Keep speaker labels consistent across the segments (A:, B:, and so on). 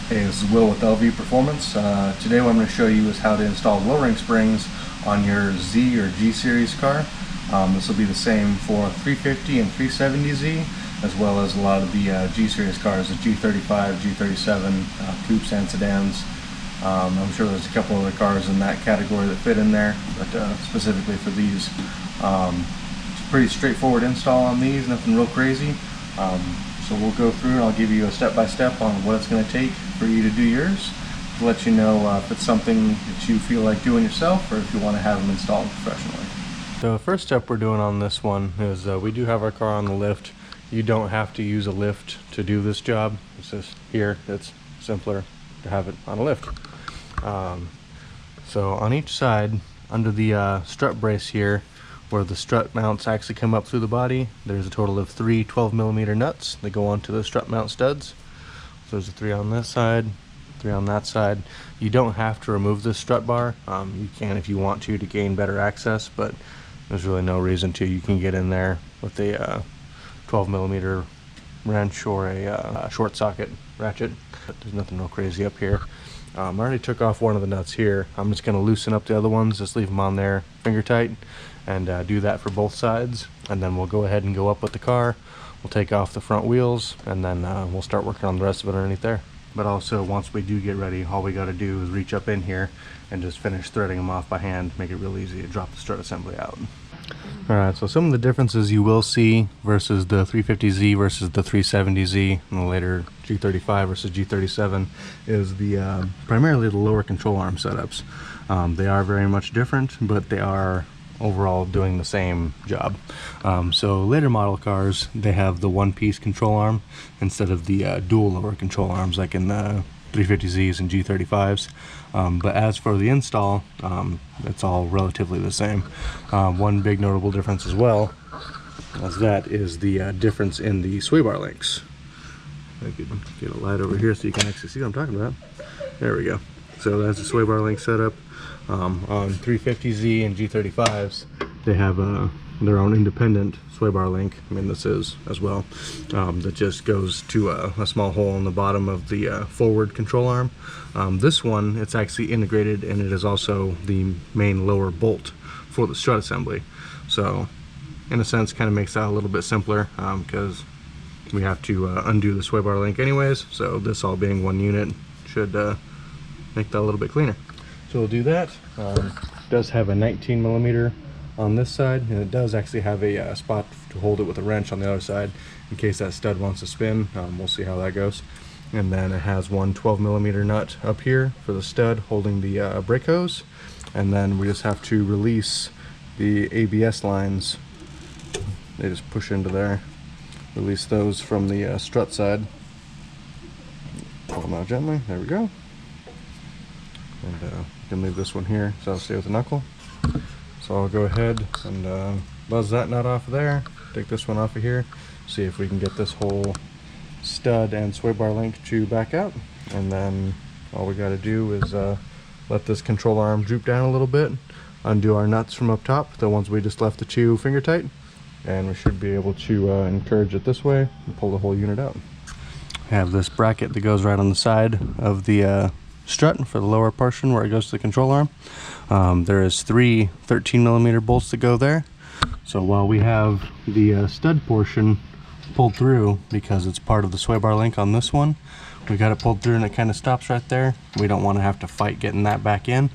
A: Hey, this is Will with LV Performance. Today what I'm going to show you is how to install lowering springs on your Z or G series car. This will be the same for 350 and 370Z, as well as a lot of the G series cars, the G35, G37, coupes and sedans. I'm sure there's a couple other cars in that category that fit in there, but specifically for these. It's a pretty straightforward install on these, nothing real crazy. So we'll go through and I'll give you a step-by-step on what it's going to take for you to do yours, to let you know if it's something that you feel like doing yourself or if you want to have them installed professionally. The first step we're doing on this one is we do have our car on the lift. You don't have to use a lift to do this job. It's just here, it's simpler to have it on a lift. So on each side, under the strut brace here, where the strut mounts actually come up through the body, there's a total of 3 12mm nuts that go onto the strut mount studs. So there's a 3 on this side, 3 on that side. You don't have to remove this strut bar. You can if you want to gain better access, but there's really no reason to. You can get in there with a 12mm wrench or a short socket ratchet. But there's nothing real crazy up here. I already took off one of the nuts here. I'm just going to loosen up the other ones, just leave them on there finger tight, and do that for both sides. And then we'll go ahead and go up with the car. We'll take off the front wheels, and then we'll start working on the rest of it underneath there. But also, once we do get ready, all we got to do is reach up in here and just finish threading them off by hand, make it real easy to drop the strut assembly out. Alright, so some of the differences you will see versus the 350Z versus the 370Z and the later G35 versus G37 is the primarily the lower control arm setups. They are very much different, but they are overall doing the same job. So later model cars, they have the one-piece control arm instead of the dual lower control arms like in the 350Zs and G35s. But as for the install, it's all relatively the same. One big notable difference as well as that is the difference in the sway bar lengths. I could get a light over here so you can actually see what I'm talking about. There we go. So that's the sway bar length setup. On 350Z and G35s, they have their own independent sway bar link. I mean, this is as well, that just goes to a small hole in the bottom of the forward control arm. This one, it's actually integrated, and it is also the main lower bolt for the strut assembly. So in a sense, kind of makes that a little bit simpler, because we have to undo the sway bar link anyways. So this all being one unit should make that a little bit cleaner. So we'll do that. It does have a 19mm on this side, and it does actually have a spot to hold it with a wrench on the other side in case that stud wants to spin. We'll see how that goes. And then it has one 12mm nut up here for the stud holding the brake hose, and then we just have to release the ABS lines. They just push into there. Release those from the strut side. Pull them out gently. There we go. And you can leave this one here so I'll stay with the knuckle. So I'll go ahead and buzz that nut off of there, take this one off of here, see if we can get this whole stud and sway bar link to back out. And then all we got to do is let this control arm droop down a little bit, undo our nuts from up top, the ones we just left the 2 finger tight, and we should be able to encourage it this way and pull the whole unit out. I have this bracket that goes right on the side of the strut for the lower portion where it goes to the control arm. There is 3 13mm bolts that go there. So while we have the stud portion pulled through, because it's part of the sway bar link on this one, we got it pulled through and it kind of stops right there. We don't want to have to fight getting that back in.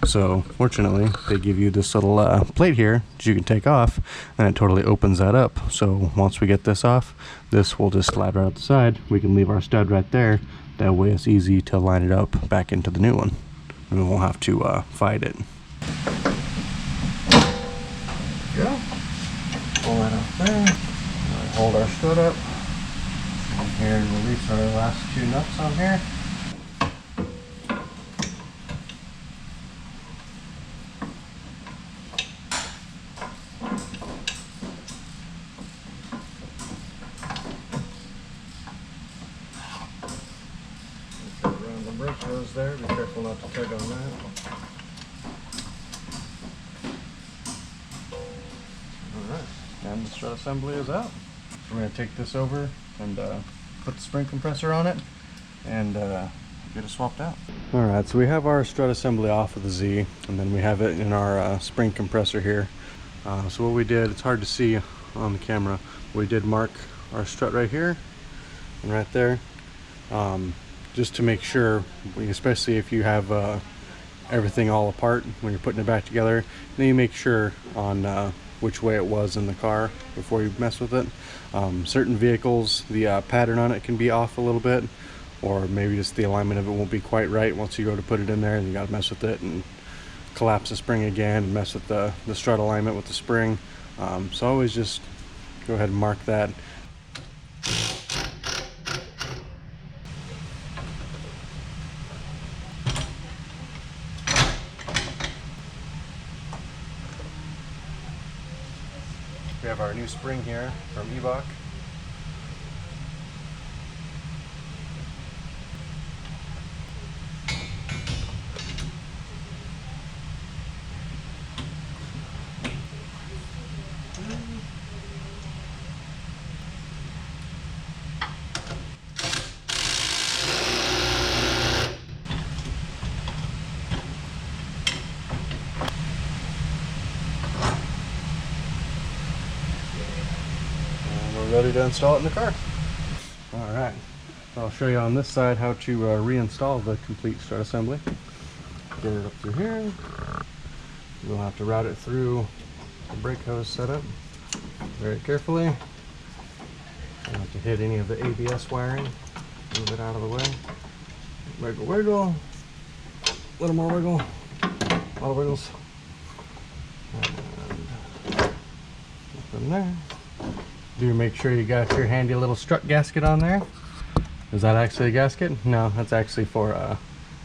A: So fortunately, they give you this little plate here that you can take off, and it totally opens that up. So once we get this off, this will just slide right out the side. We can leave our stud right there. That way it's easy to line it up back into the new one, and we won't have to fight it. There we go. Pull that off there. Hold our stud up. And here, release our last 2 nuts on here. Brake hose there, be careful not to tug on that. Alright, and the strut assembly is out. We're going to take this over and put the spring compressor on it and
B: get it swapped out.
A: Alright, so we have our strut assembly off of the Z, and then we have it in our spring compressor here. So what we did, it's hard to see on the camera, we did mark our strut right here and right there, just to make sure, especially if you have everything all apart when you're putting it back together, then you make sure on which way it was in the car before you mess with it. Certain vehicles, the pattern on it can be off a little bit, or maybe just the alignment of it won't be quite right once you go to put it in there, and you got to mess with it and collapse the spring again and mess with the strut alignment with the spring. So always just go ahead and mark that. We have our new spring here from Eibach. We're ready to install it in the car. Alright, I'll show you on this side how to reinstall the complete strut assembly. Get it up through here. We'll have to route it through the brake hose setup very carefully. Don't have to hit any of the ABS wiring. Move it out of the way. Wiggle, wiggle. A little more wiggle. A lot of wiggles. And from there. Do make sure you got your handy little strut gasket on there. Is that actually a gasket? No, that's actually for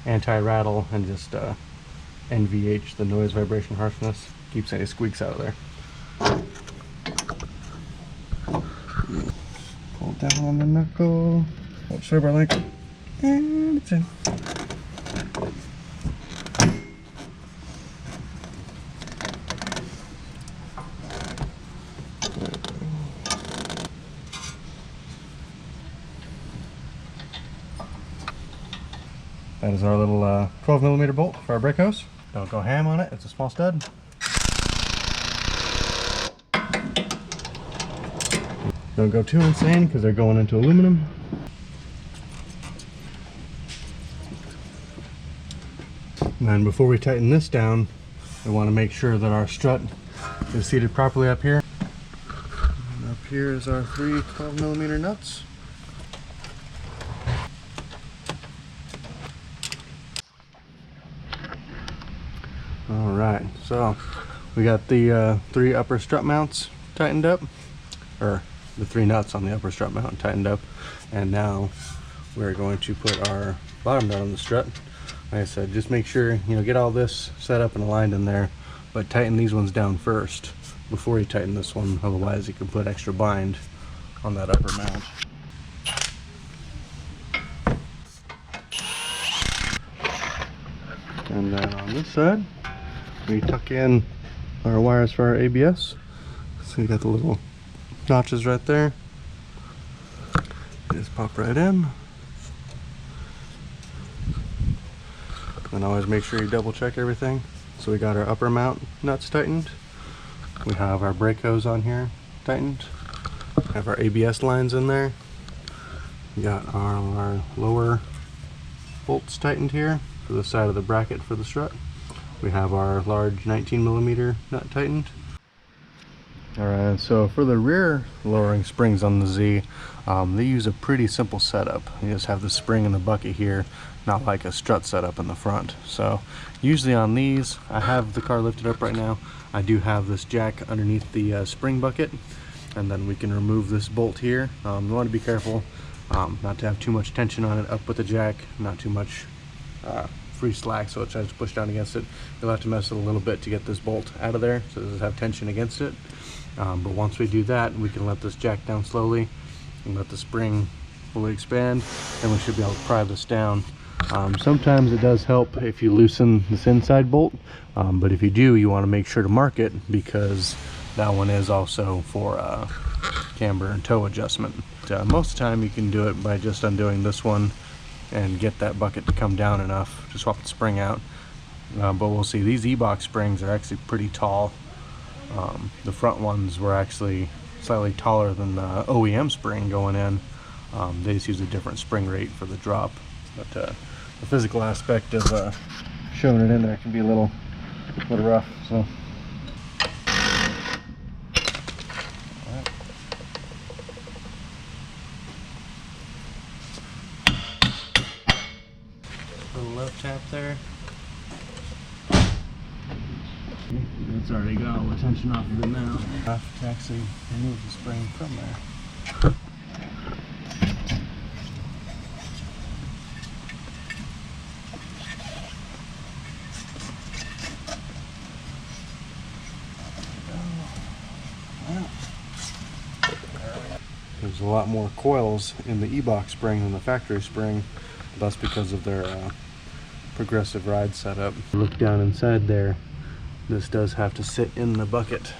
A: anti-rattle and just NVH, the noise, vibration, harshness. Keeps any squeaks out of there. Pull down on the knuckle. Hold shoulder length. And it's in. That is our little 12mm bolt for our brake hose. Don't go ham on it, it's a small stud. Don't go too insane because they're going into aluminum. And then before we tighten this down, we want to make sure that our strut is seated properly up here. And up here is our 3 12mm nuts. Alright, so we got the 3 upper strut mounts tightened up, or the 3 nuts on the upper strut mount tightened up, and now we're going to put our bottom nut on the strut. Like I said, just make sure, get all this set up and aligned in there, but tighten these ones down first before you tighten this one, otherwise you can put extra bind on that upper mount. And then on this side, we tuck in our wires for our ABS. So you got the little notches right there. Just pop right in. And always make sure you double check everything. So we got our upper mount nuts tightened. We have our brake hose on here tightened. We have our ABS lines in there. We got our lower bolts tightened here for the side of the bracket for the strut. We have our large 19mm nut tightened. Alright, so for the rear lowering springs on the Z, they use a pretty simple setup. You just have the spring in the bucket here, not like a strut setup in the front. So usually on these, I have the car lifted up right now. I do have this jack underneath the spring bucket, and then we can remove this bolt here. You want to be careful not to have too much tension on it up with the jack, not too much free slack, so it tries to push down against it. You'll have to mess with it a little bit to get this bolt out of there, so it doesn't have tension against it. But once we do that, we can let this jack down slowly and let the spring fully expand, and we should be able to pry this down. Sometimes it does help if you loosen this inside bolt, but if you do, you want to make sure to mark it, because that one is also for camber and toe adjustment. Most of the time you can do it by just undoing this one and get that bucket to come down enough to swap the spring out. But we'll see. These Eibach springs are actually pretty tall. The front ones were actually slightly taller than the OEM spring going in. They just use a different spring rate for the drop. But the physical aspect of shoving it in there can be a little rough. So. Little left tap there. It's already got all the tension off of it now. I have to actually remove the spring from there. There's a lot more coils in the Eibach spring than the factory spring, thus because of their progressive ride setup. Look down inside there. This does have to sit in the bucket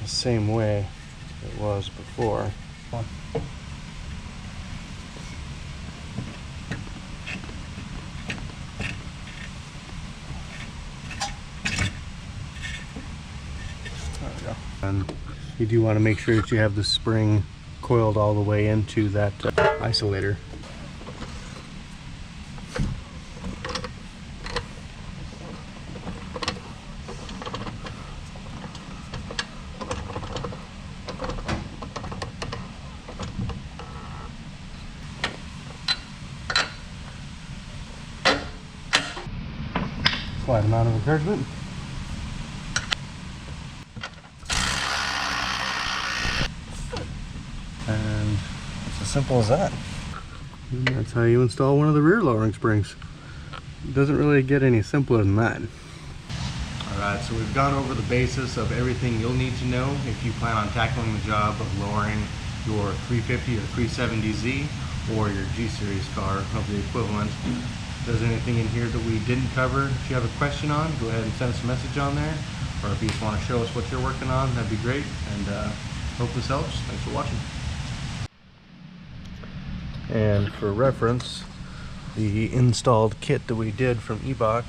A: the same way it was before. There we go. And you do want to make sure that you have the spring coiled all the way into that isolator. Slight amount of encouragement. And it's as simple as that. And that's how you install one of the rear lowering springs. It doesn't really get any simpler than that. Alright, so we've gone over the basis of everything you'll need to know if you plan on tackling the job of lowering your 350 or 370Z or your G-Series car of the equivalent. If there's anything in here that we didn't cover, if you have a question on, go ahead and send us a message on there. Or if you just want to show us what you're working on, that'd be great. And hope this helps. Thanks for watching. And for reference, the installed kit that we did from Eibach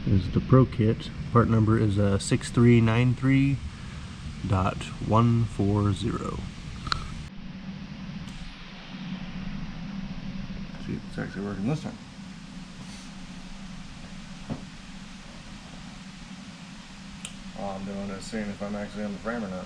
A: is the Pro Kit. Part number is 6393.140. See if it's actually working this time. All I'm doing is seeing if I'm actually on the frame or not.